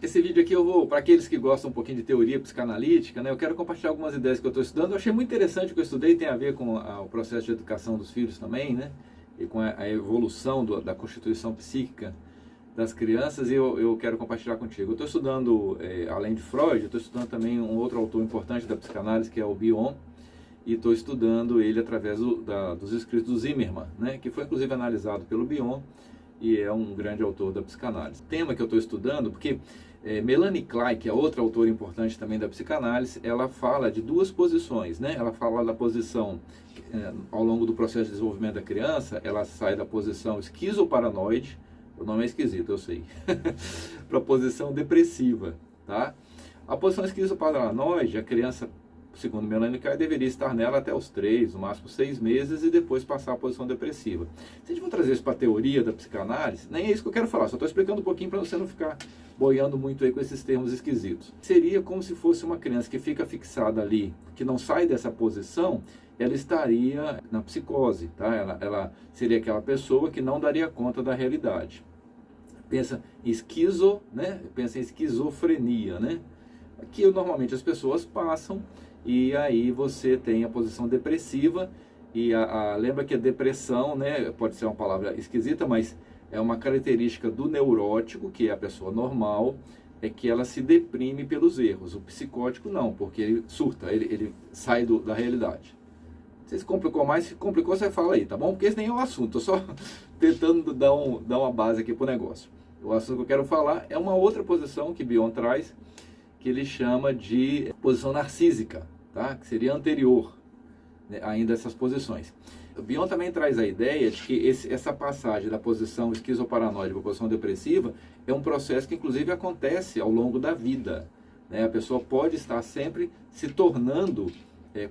Esse vídeo aqui eu vou, para aqueles que gostam um pouquinho de teoria psicanalítica, né, eu quero compartilhar algumas ideias que eu estou estudando. Eu achei muito interessante o que eu estudei, tem a ver com o processo de educação dos filhos também, né, e com a evolução da constituição psíquica das crianças, e eu quero compartilhar contigo. Eu estou estudando, além de Freud, eu estou estudando também um outro autor importante da psicanálise, que é o Bion, e estou estudando ele através dos escritos do Zimmermann, né, que foi inclusive analisado pelo Bion, e é um grande autor da psicanálise. O tema que eu estou estudando, porque Melanie Klein, que é outra autora importante também da psicanálise, ela fala de duas posições, né? Ela fala da posição, ao longo do processo de desenvolvimento da criança, ela sai da posição esquizoparanoide, o nome é esquisito, eu sei, para a posição depressiva, tá? A posição esquizoparanoide, a criança, segundo Melanie Klein, deveria estar nela até os 3, no máximo 6 meses, e depois passar à posição depressiva. Se a gente for trazer isso para a teoria da psicanálise, nem é isso que eu quero falar, só estou explicando um pouquinho para você não ficar boiando muito aí com esses termos esquisitos. Seria como se fosse uma criança que fica fixada ali, que não sai dessa posição, ela estaria na psicose, tá? Ela seria aquela pessoa que não daria conta da realidade. Pensa em né? Pensa em esquizofrenia, né? Que normalmente as pessoas passam, e aí você tem a posição depressiva, e lembra que a depressão, né, pode ser uma palavra esquisita, mas é uma característica do neurótico, que é a pessoa normal, é que ela se deprime pelos erros. O psicótico não, porque ele surta, ele sai da realidade. Se complicou mais, se complicou, você fala aí, tá bom? Porque esse nem é o assunto, eu só tentando dar uma base aqui pro negócio. O assunto que eu quero falar é uma outra posição que Bion traz, que ele chama de posição narcísica, tá? Que seria anterior, né, ainda a essas posições. O Bion também traz a ideia de que essa passagem da posição esquizoparanoide para a posição depressiva é um processo que inclusive acontece ao longo da vida, né? A pessoa pode estar sempre se tornando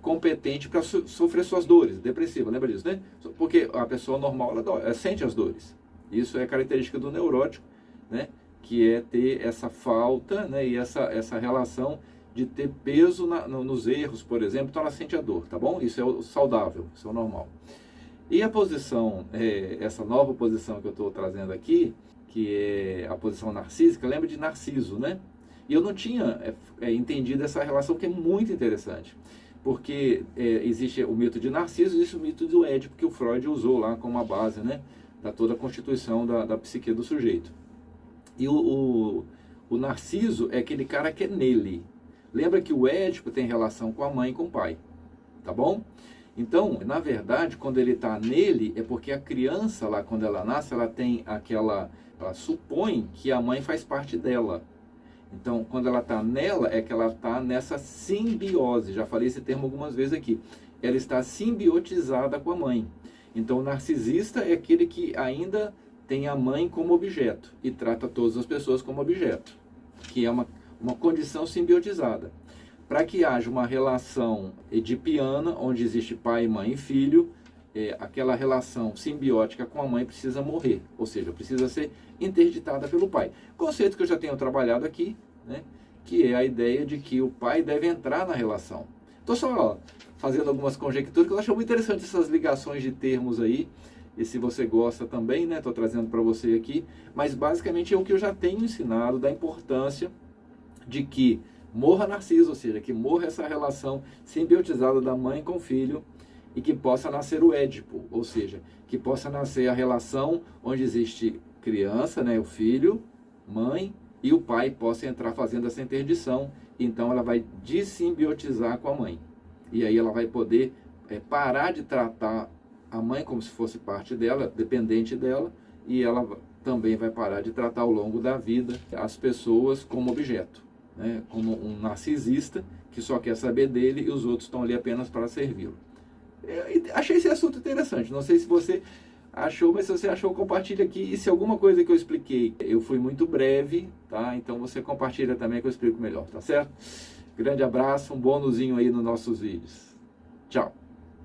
competente para sofrer suas dores, depressiva, lembra disso, né? Porque a pessoa normal, ela sente as dores. Isso é característica do neurótico, né? Que é ter essa falta, né, e essa relação de ter peso nos erros, por exemplo, então ela sente a dor, tá bom? Isso é o saudável, isso é o normal. E a posição, essa nova posição que eu estou trazendo aqui, que é a posição narcísica, lembra de Narciso, né? E eu não tinha entendido essa relação, que é muito interessante, porque existe o mito de Narciso, existe o mito do Édipo, que o Freud usou lá como a base, né, da toda a constituição da psique do sujeito. E o Narciso é aquele cara que é nele. Lembra que o Édipo tem relação com a mãe e com o pai, tá bom? Então, na verdade, quando ele está nele, é porque a criança lá, quando ela nasce, ela tem ela supõe que a mãe faz parte dela. Então, quando ela está nela, é que ela está nessa simbiose. Já falei esse termo algumas vezes aqui. Ela está simbiotizada com a mãe. Então, o narcisista é aquele que ainda tem a mãe como objeto e trata todas as pessoas como objeto, que é uma condição simbiotizada. Para que haja uma relação edipiana, onde existe pai, mãe e filho, aquela relação simbiótica com a mãe precisa morrer, ou seja, precisa ser interditada pelo pai. Conceito que eu já tenho trabalhado aqui, né, que é a ideia de que o pai deve entrar na relação. Estou só fazendo algumas conjecturas, que eu acho muito interessante essas ligações de termos aí, e se você gosta também, né, estou trazendo para você aqui, mas basicamente é o que eu já tenho ensinado, da importância de que morra Narciso, ou seja, que morra essa relação simbiotizada da mãe com o filho, e que possa nascer o Édipo, ou seja, que possa nascer a relação onde existe criança, né, o filho, mãe, e o pai possa entrar fazendo essa interdição, então ela vai desimbiotizar com a mãe, e aí ela vai poder parar de tratar a mãe como se fosse parte dela, dependente dela, e ela também vai parar de tratar ao longo da vida as pessoas como objeto, né? Como um narcisista que só quer saber dele e os outros estão ali apenas para servi-lo. Achei esse assunto interessante, não sei se você achou, mas se você achou, compartilha aqui, e se alguma coisa que eu expliquei, eu fui muito breve, tá? Então você compartilha também que eu explico melhor, tá certo? Grande abraço, um bônusinho aí nos nossos vídeos. Tchau!